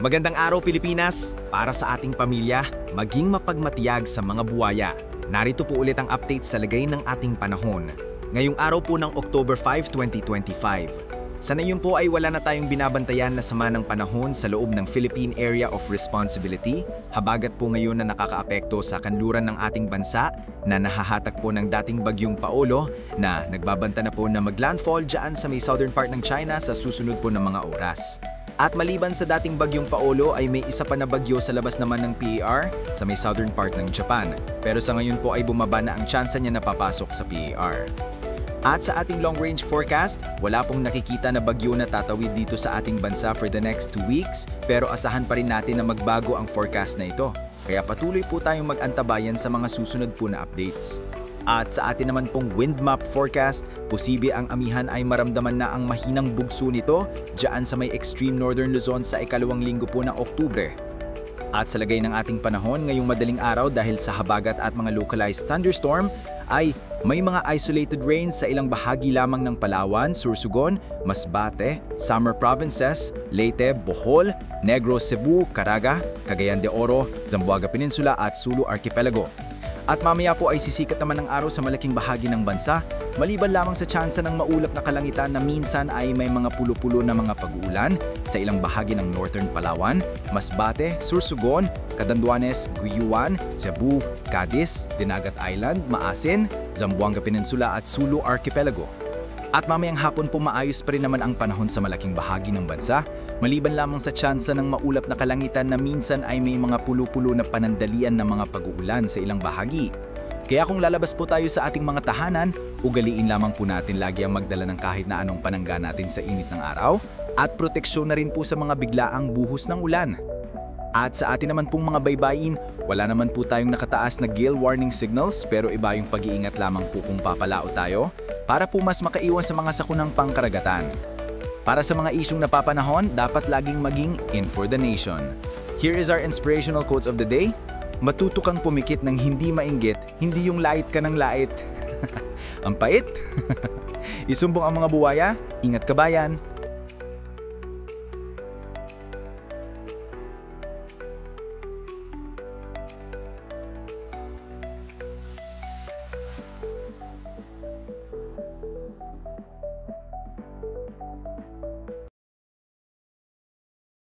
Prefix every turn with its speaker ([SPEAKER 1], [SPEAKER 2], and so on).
[SPEAKER 1] Magandang araw Pilipinas! Para sa ating pamilya, maging mapagmatiyag sa mga buwaya. Narito po ulit ang update sa lagay ng ating panahon. Ngayong araw po ng October 5, 2025. Sa ngayon po ay wala na tayong binabantayan na sama ng panahon sa loob ng Philippine Area of Responsibility, habagat po ngayon na nakakaapekto sa kanluran ng ating bansa na nahahatak po ng dating bagyong Paolo na nagbabanta na po na maglandfall dyan sa may southern part ng China sa susunod po ng mga oras. At maliban sa dating bagyong Paolo ay may isa pa na bagyo sa labas naman ng PAR sa may southern part ng Japan. Pero sa ngayon po ay bumaba na ang tsansa niya na papasok sa PAR. At sa ating long-range forecast, wala pong nakikita na bagyo na tatawid dito sa ating bansa for the next 2 weeks, pero asahan pa rin natin na magbago ang forecast na ito. Kaya patuloy po tayong mag-antabayan sa mga susunod po na updates. At sa atin naman pong wind map forecast, posible ang amihan ay maramdaman na ang mahinang bugso nito dyan sa may extreme northern Luzon sa ikalawang linggo po ng Oktubre. At sa lagay ng ating panahon ngayong madaling araw dahil sa habagat at mga localized thunderstorm, ay may mga isolated rains sa ilang bahagi lamang ng Palawan, Sursugon, Masbate, Samar Provinces, Leyte, Bohol, Negros, Cebu, Caraga, Cagayan de Oro, Zamboanga Peninsula at Sulu Archipelago. At mamaya po ay sisikat naman ang araw sa malaking bahagi ng bansa, maliban lamang sa tsansa ng maulap na kalangitan na minsan ay may mga pulo-pulo na mga pag-uulan sa ilang bahagi ng Northern Palawan, Masbate, Sursugon, Catanduanes, Guyuan, Cebu, Cadiz, Dinagat Island, Maasin, Zamboanga Peninsula at Sulu Archipelago. At mamayang hapon po maayos pa rin naman ang panahon sa malaking bahagi ng bansa, maliban lamang sa tsansa ng maulap na kalangitan na minsan ay may mga pulo-pulo na panandalian ng mga pag-uulan sa ilang bahagi. Kaya kung lalabas po tayo sa ating mga tahanan, ugaliin lamang po natin lagi ang magdala ng kahit na anong panangga natin sa init ng araw at proteksyon na rin po sa mga biglaang buhos ng ulan. At sa atin naman pong mga baybayin, wala naman po tayong nakataas na gale warning signals pero iba yung pag-iingat lamang po kung papalao tayo para po mas makaiwan sa mga sakunang pangkaragatan. Para sa mga isyong napapanahon, dapat laging maging in for the nation. Here is our inspirational quotes of the day. Matuto kang pumikit ng hindi mainggit, hindi yung lait ka ng lait. Ang pait! Isumbong ang mga buwaya, ingat kabayan!